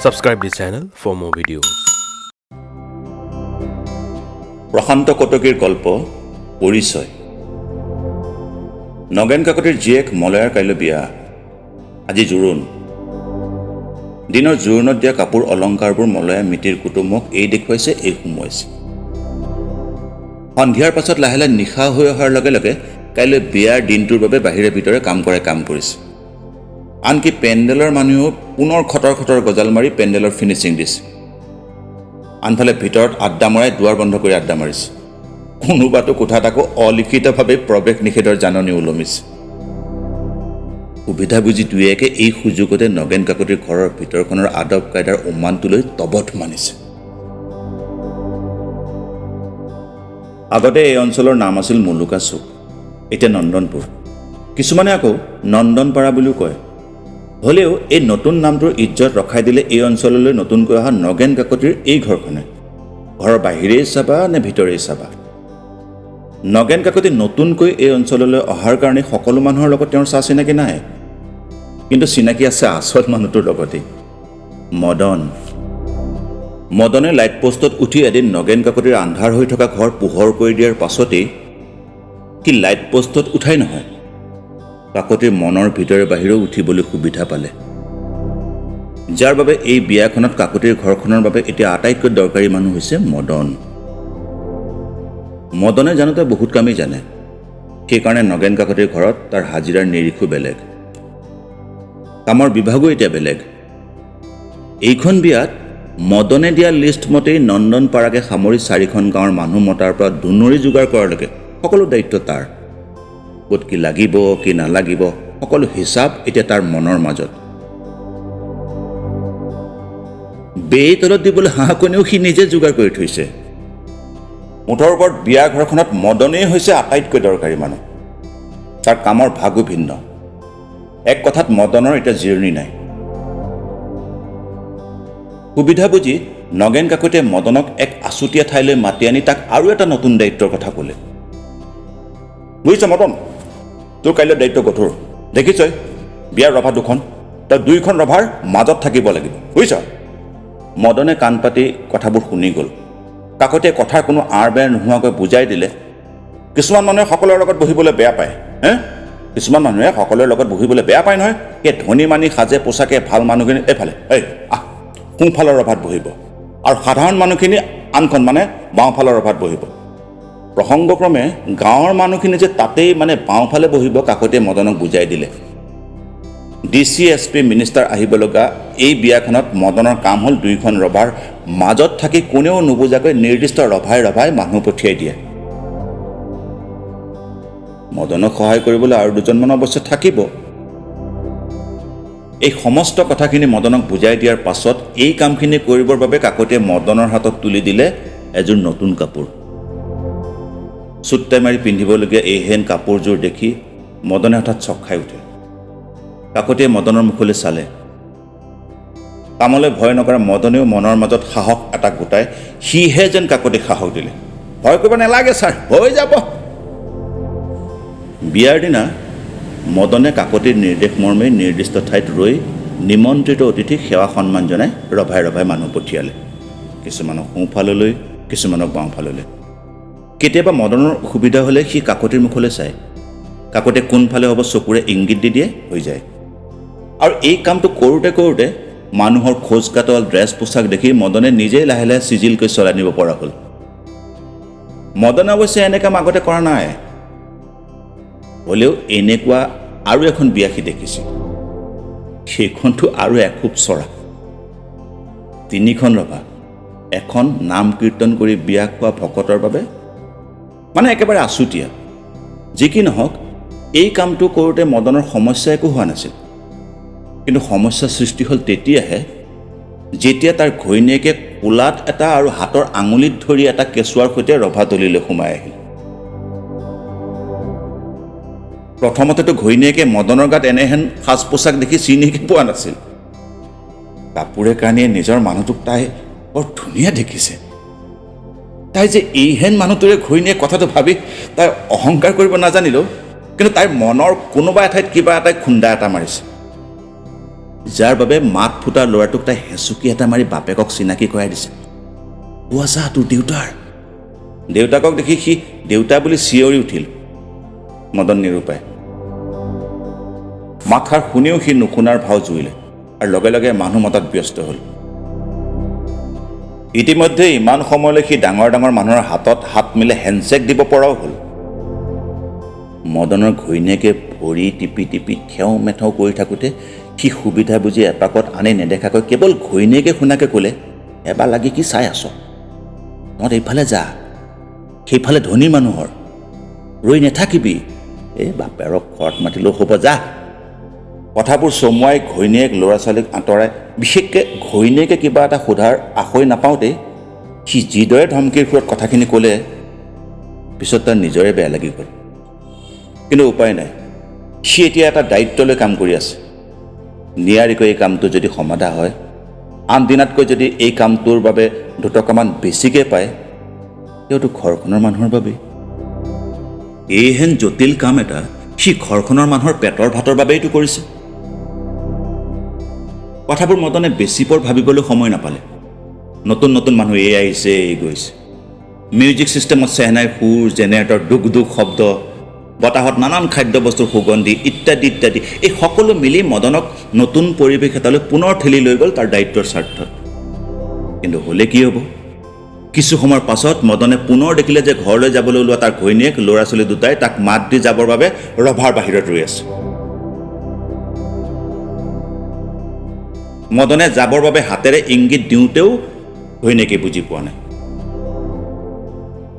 Subscribe this channel for more videos. প্ৰশান্ত কটকীৰ গল্প পৰিচয়। নগেন কাকতিৰ জীয়েক মলয়াৰ কাইলৈ বিয়া। আজি জোৰোণ। দিনৰ জোৰোণত দিয়া কাপোৰ অলংকাৰবোৰ মলয়া মিতিৰ কুটুমক এই দেখুৱাইছে, এই সুমুৱাইছে। সন্ধিয়াৰ পাছত লাহে লাহে নিশা হৈ অহাৰ লগে লগে কাইলৈ বিয়াৰ দিনটোৰ বাবে বাহিৰে ভিতৰে কাম কৰিছে। আনকি পেণ্ডেলৰ মানুহেও পুনৰ খটৰ গজাল মাৰি পেণ্ডেলৰ ফিনিচিং দিছে। আনফালে ভিতৰত আড্ডা মৰাই দুৱাৰ বন্ধ কৰি আড্ডা মাৰিছে। কোনোবাটো কোঠাত আকৌ অলিখিতভাৱে প্ৰৱেশ নিষেধৰ জাননী ওলমিছে। সুবিধা বুজি দুই একে এই সুযোগতে নগেন কাকতিৰ ঘৰৰ ভিতৰখনৰ আদব কায়দাৰ উমানটো লৈ তবত মানিছে। আগতে এই অঞ্চলৰ নাম আছিল মুলুকা চুক, এতিয়া নন্দনপুৰ। কিছুমানে আকৌ নন্দনপাৰা বুলিও কয়। হ'লেও এই নতুন নামটোৰ ইজ্জত ৰখাই দিলে এই অঞ্চললৈ নতুনকৈ অহা নগেন কাকতিৰ এই ঘৰখনে। ঘৰৰ বাহিৰেই চাবা নে ভিতৰেই চাবা, নগেন কাকতি নতুনকৈ এই অঞ্চললৈ অহাৰ কাৰণে সকলো মানুহৰ লগত তেওঁৰ চা চিনাকি নাই, কিন্তু চিনাকি আছে আচল মানুহটোৰ লগতেই, মদনে লাইট পোষ্টত উঠি এদিন নগেন কাকতিৰ আন্ধাৰ হৈ থকা ঘৰ পোহৰ কৰি দিয়াৰ পাছতেই সি লাইট পোষ্টত উঠাই নহয়, কাকতিৰ মনৰ ভিতৰে বাহিৰেও উঠিবলৈ সুবিধা পালে। যাৰ বাবে এই বিয়াখনত কাকতিৰ ঘৰখনৰ বাবে এতিয়া আটাইতকৈ দৰকাৰী মানুহ হৈছে মদনে জানোতে বহুত কামেই জানে। সেইকাৰণে নগেন কাকতিৰ ঘৰত তাৰ হাজিৰাৰ নিৰিখো বেলেগ, কামৰ বিভাগো এতিয়া বেলেগ। এইখন বিয়াত মদনে দিয়া লিষ্ট মতেই নন্দনপাৰাকে সামৰি 4খন গাঁৱৰ মানুহ মতাৰ পৰা দুনৰি যোগাৰ কৰালৈকে সকলো দায়িত্ব তাৰ। ক'ত কি লাগিব কি নালাগিব সকলো হিচাপ এতিয়া তাৰ মনৰ মাজত। বেই তলত দিবলৈ হাঁহ কণীও সি নিজে যোগাৰ কৰি থৈছে। মুঠৰ ওপৰত বিয়া ঘৰখনত মদনেই হৈছে আটাইতকৈ দৰকাৰী মানুহ। তাৰ কামৰ ভাগো ভিন্ন। এক কথাত মদনৰ এতিয়া জিৰণি নাই। সুবিধা বুজি নগেন কাকতিয়ে মদনক এক আছুতীয়া ঠাইলৈ মাতি আনি তাক আৰু এটা নতুন দায়িত্বৰ কথা ক'লে। বুজিছ মদন, তোৰ কাইলৈ দায়িত্ব কঠোৰ। দেখিছই বিয়াৰ ৰভা 2খন, তই 2খন ৰভাৰ মাজত থাকিব লাগিব, বুজিছ? মদনে কাণ পাতি কথাবোৰ শুনি গ'ল। কাকতিয়ে কথাৰ কোনো আঁৰ বেৰ নোহোৱাকৈ বুজাই দিলে, কিছুমান মানুহে সকলোৰে লগত বহিবলৈ বেয়া পায়। কিছুমান মানুহে সকলোৰে লগত বহিবলৈ বেয়া পায় নহয়। সেই ধনী মানি সাজে পোছাকে ভাল মানুহখিনি এইফালে সোঁফালৰ ৰভাত বহিব, আৰু সাধাৰণ মানুহখিনি আনখন মানে বাওঁফালৰ ৰভাত বহিব। প্ৰসংগক্ৰমে গাঁৱৰ মানুহখিনি যে তাতেই মানে বাওঁফালে বহিব কাকতিয়ে মদনক বুজাই দিলে। DC SP মিনিষ্টাৰ আহিব লগা এই বিয়াখনত মদনৰ কাম হ'ল 2খন ৰভাৰ মাজত থাকি কোনেও নুবুজাকৈ নিৰ্দিষ্ট ৰভাই মানুহ পঠিয়াই দিয়ে। মদনক সহায় কৰিবলৈ আৰু 2জনমান অৱশ্যে থাকিব। এই সমস্ত কথাখিনি মদনক বুজাই দিয়াৰ পাছত এই কামখিনি কৰিবৰ বাবে কাকতিয়ে মদনৰ হাতত তুলি দিলে এযোৰ নতুন কাপোৰ। চুট্টাই মাৰি পিন্ধিবলগীয়া এইহেন কাপোৰযোৰ দেখি মদনে হঠাৎ চক খাই উঠে। কাকতিয়ে মদনৰ মুখলৈ চালে। কামলৈ ভয় নকৰা মদনেও মনৰ মাজত সাহস এটা গোটাই সিহে যেন কাকতিক সাহস দিলে। ভয় কৰিব নালাগে ছাৰ, হৈ যাব। বিয়াৰ দিনা মদনে কাকতিৰ নিৰ্দেশ মৰ্মে নিৰ্দিষ্ট ঠাইত ৰৈ নিমন্ত্ৰিত অতিথিক সেৱা সন্মান জনাই ৰভাই মানুহ পঠিয়ালে। কিছুমানক সোঁফাললৈ, কিছুমানক বাওঁফাললৈ। কেতিয়াবা মদনৰ অসুবিধা হ'লে সি কাকতিৰ মুখলৈ চায়। কাকতিয়ে কোনফালে হ'ব চকুৰে ইংগিত দি দিয়ে, হৈ যায়। আৰু এই কামটো কৰোঁতে মানুহৰ খোজ কাটল ড্ৰেছ পোছাক দেখি মদনে নিজেই লাহে লাহে চিজিলকৈ চলাই নিব পৰা হ'ল। মদনে অৱশ্যে এনে কাম আগতে কৰা নাই। হ'লেও এনেকুৱা আৰু এখন বিয়া সি দেখিছে। সেইখনটো আৰু এখোপ চৰা। 3খন ৰভা, এখন নাম কীৰ্তন কৰি বিয়া খোৱা ভকতৰ বাবে, মানে একেবাৰে আছুতীয়া। যি কি নহওক এই কামটো কৰোঁতে মদনৰ সমস্যা একো হোৱা নাছিল। কিন্তু সমস্যা সৃষ্টি হ'ল তেতিয়াহে যেতিয়া তাৰ ঘৈণীয়েকে কোলাত এটা আৰু হাতৰ আঙুলিত ধৰি এটা কেঁচুৱাৰ সৈতে ৰভাতলিলৈ সোমাই আহিল। প্ৰথমতেতো ঘৈণীয়েকে মদনৰ গাত এনেহেন সাজ পোছাক দেখি চিনিকে পোৱা নাছিল। কাপোৰে কানিয়ে নিজৰ মানুহটোক তাই বৰ ধুনীয়া দেখিছে। তাই যে এইহেন মানুহটোৰে ঘৈণীয়েক কথাটো ভাবি তাই অহংকাৰ কৰিব নাজানিলেও, কিন্তু তাইৰ মনৰ কোনোবা এঠাইত কিবা এটাই খুন্দা এটা মাৰিছে। যাৰ বাবে মাত ফুটা ল'ৰাটোক তাই হেঁচুকি এটা মাৰি বাপেকক চিনাকি কৰাই দিছে। যা তোৰ দেউতাৰ। দেউতাকক দেখি সি দেউতা বুলি চিঞৰি উঠিল। মদন নিৰূপায় মাতষাৰ শুনিও সি নুশুনাৰ ভাও জুৰিলে আৰু লগে লগে মানুহ মতাত ব্যস্ত হ'ল। ইতিমধ্যে ইমান সময়লৈ সি ডাঙৰ ডাঙৰ মানুহৰ হাতত হাত মিলে হেণ্ডশ্বেক দিব পৰাও হ'ল। মদনৰ ঘৈণীয়েকে ভৰি টিপি টিপি থেও মেথেও কৰি থাকোঁতে সি সুবিধা বুজি এপাকত আনি নেদেখাকৈ কেৱল ঘৈণীয়েকে শুনাকে ক'লে, এবাৰ লাগি কি চাই আছ? তহঁত এইফালে যা, সেইফালে ধনী মানুহৰ, ৰৈ নেথাকিবি। বাপেৰক ঘৰত মাতিলেও হ'ব, যা। কথাবোৰ চমুৱাই ঘৈণীয়েক ল'ৰা ছোৱালীক আঁতৰাই, বিশেষকৈ ঘৈণীয়েকে কিবা এটা সোধাৰ আশৈ নাপাওঁতেই সি যিদৰে ধমকিৰ সুৰত কথাখিনি ক'লে, পিছত তাৰ নিজৰে বেয়া লাগি গ'ল। কিন্তু উপায় নাই, সি এতিয়া এটা দায়িত্ব লৈ কাম কৰি আছে। নিয়াৰিকৈ এই কামটো যদি সমাধা হয়, আন দিনাতকৈ যদি এই কামটোৰ বাবে দুটকামান বেছিকৈ পায়, তেওঁতো ঘৰখনৰ মানুহৰ বাবেই। এইহেন জটিল কাম এটা সি ঘৰখনৰ মানুহৰ পেটৰ ভাতৰ বাবেইতো কৰিছে। কথাবোৰ মদনে বেছি পৰ ভাবিবলৈ সময় নাপালে। নতুন নতুন মানুহ এই আহিছে, এই গৈছে। মিউজিক ছিষ্টেমত চেহনাই সুৰ, জেনেৰেটৰ দুক দুক শব্দ, বতাহত নানান খাদ্যবস্তুৰ সুগন্ধি ইত্যাদি ইত্যাদি, এই সকলো মিলি মদনক নতুন পৰিৱেশ এটালৈ পুনৰ ঠেলি লৈ গ'ল তাৰ দায়িত্বৰ স্বাৰ্থত। কিন্তু হ'লে কি হ'ব? কিছু সময়ৰ পাছত মদনে পুনৰ দেখিলে যে ঘৰলৈ যাবলৈ ওলোৱা তাৰ ঘৈণীয়েক ল'ৰা ছোৱালী দুটাই তাক মাত দি যাবৰ বাবে ৰভাৰ বাহিৰত ৰৈ আছে। মদনে যাবৰ বাবে হাতেৰে ইংগিত দিওঁতেও ঘৈণীয়েকে বুজি পোৱা নাই।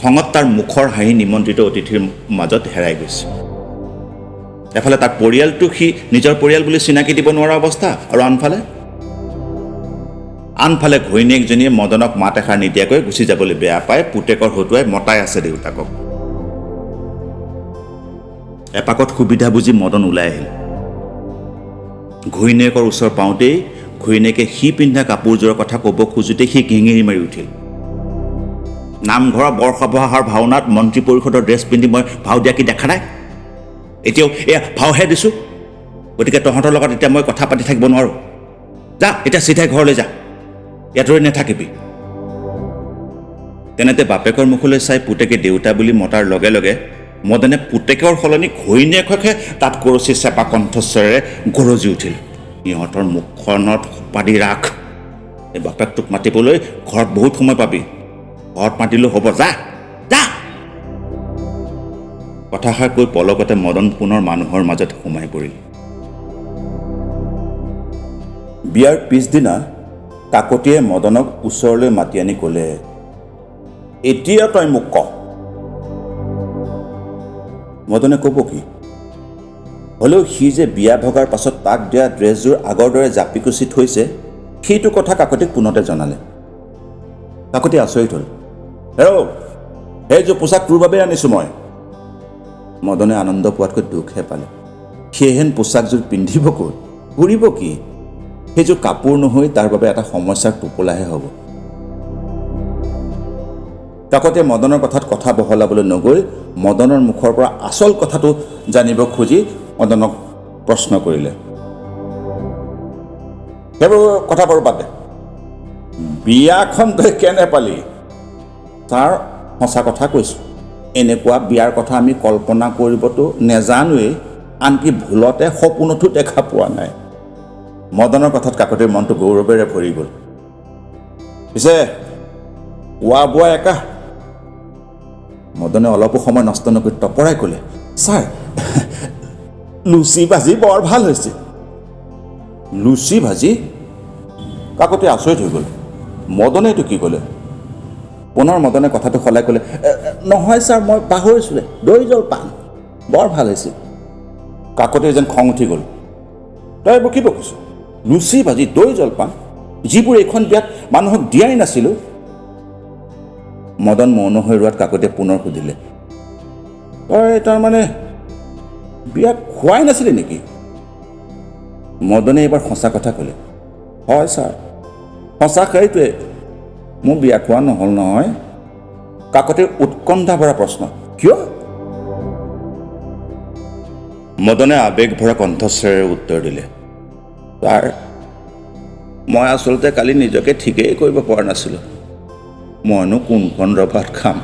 খঙত তাৰ মুখৰ হাঁহি নিমন্ত্ৰিত অতিথিৰ মাজত হেৰাই গৈছে। এফালে তাৰ পৰিয়ালটো সি নিজৰ পৰিয়াল বুলি চিনাকি দিব নোৱাৰা অৱস্থা, আৰু আনফালে ঘৈণীয়েকজনীয়ে মদনক মাত এষাৰ নিদিয়াকৈ গুচি যাবলৈ বেয়া পায় পুতেকৰ হতুৱাই মতাই আছে দেউতাকক। এপাকত সুবিধা বুজি মদন ওলাই আহিল। ঘৈণীয়েকৰ ওচৰ পাওঁতেই ঘৈণীয়েকে সি পিন্ধা কাপোৰযোৰৰ কথা ক'ব খোজোতে সি ঘিঙিৰি মাৰি উঠিল। নামঘৰৰ বৰসবাহৰ ভাওনাত মন্ত্ৰী পৰিষদৰ ড্ৰেছ পিন্ধি মই ভাও দিয়া কি দেখা নাই? এতিয়াও এয়া ভাওহে দিছোঁ। গতিকে তহঁতৰ লগত এতিয়া মই কথা পাতি থাকিব নোৱাৰোঁ। যা, এতিয়া চিধাই ঘৰলৈ যা, ইয়াত ৰৈ নেথাকিবি। তেনেতে বাপেকৰ মুখলৈ চাই পুতেকে দেউতা বুলি মতাৰ লগে লগে মদনে পুতেকৰ সলনি ঘৈণীয়েকহে তাত কৰচি চেপা কণ্ঠস্বৰেৰে গৰজি উঠিল। সিহঁতৰ মুখখনত পাতি ৰাখ। এই বাপেকটোক মাতিবলৈ ঘৰত বহুত সময় পাবি। ঘৰত মাতিলেও হ'ব, যা যা। কথাষাৰ কৈ পলকতে মদন পুনৰ মানুহৰ মাজত সোমাই পৰিল। বিয়াৰ পিছদিনা কাকতিয়ে মদনক ওচৰলৈ মাতি আনি ক'লে, এতিয়া তই মোক ক। মদনে ক'ব কি? হ'লেও সি যে বিয়া ভগাৰ পাছত তাক দিয়া ড্ৰেছযোৰ আগৰ দৰে জাপি কুচি থৈছে, সেইটো কথা কাকতিক পোনতে জনালে। কাকতি আচৰিত হ'ল। সেইযোৰ পোচাক তোৰ বাবে আনিছোঁ মই। মদনে আনন্দ পোৱাতকৈ দুখহে পালে। সেইহেন পোচাকযোৰ পিন্ধিব ক'ত, ঘূৰিব কি? সেইযোৰ কাপোৰ নহৈ তাৰ বাবে এটা সমস্যাৰ টোপোলাহে হ'ব। কাকতিয়ে মদনৰ কথাত কথা বহলাবলৈ নগৈ মদনৰ মুখৰ পৰা আচল কথাটো জানিব খুজি মদনক প্ৰশ্ন কৰিলে। সেইবোৰ কথা বাৰু বাদ দে, বিয়াখন তই কেনে পালি? তাৰ সঁচা কথা কৈছোঁ। এনেকুৱা বিয়াৰ কথা আমি কল্পনা কৰিবতো নেজানোৱেই, আনকি ভুলতে সপোনতো দেখা পোৱা নাই। মদনৰ কথাত কাকতিৰ মনটো গৌৰৱেৰে ভৰি গ'ল। পিছে খোৱা বোৱা একা? মদনে অলপো সময় নষ্ট নকৰি টপৰাই ক'লে, ছাৰ, লুচি ভাজি বৰ ভাল হৈছে। লুচি ভাজি? কাকতি আচৰিত হৈ গ'ল। মদনে এইটো কি ক'লে? পুনৰ মদনে কথাটো সলাই ক'লে, নহয় ছাৰ, মই পাহৰিছোঁলে, দৈ জলপান বৰ ভাল হৈছে। কাকতিৰ যেন খং উঠি গ'ল। তই এইবোৰ কি বকিছ? লুচি ভাজি, দৈ জলপান, যিবোৰ এইখন বিয়াত মানুহক দিয়াই নাছিলোঁ। মদন মৌন হৈ ৰোৱাত কাকতিয়ে পুনৰ সুধিলে, তই তাৰমানে বিয়াত খোৱাই নাছিলি নেকি? মদনে এইবাৰ সঁচা কথা ক'লে, হয় ছাৰ, সঁচা সেইটোৱে, মোৰ বিয়া খোৱা নহ'ল নহয়। কাকতিৰ উৎকণ্ঠা ভৰা প্ৰশ্ন, কিয়? মদনে আৱেগ ভৰা কণ্ঠস্বৰেৰে উত্তৰ দিলে, ছাৰ, মই আচলতে কালি নিজকে ঠিকেই কৰিব পৰা নাছিলোঁ। মইনো কোনখন ৰভাত খাম।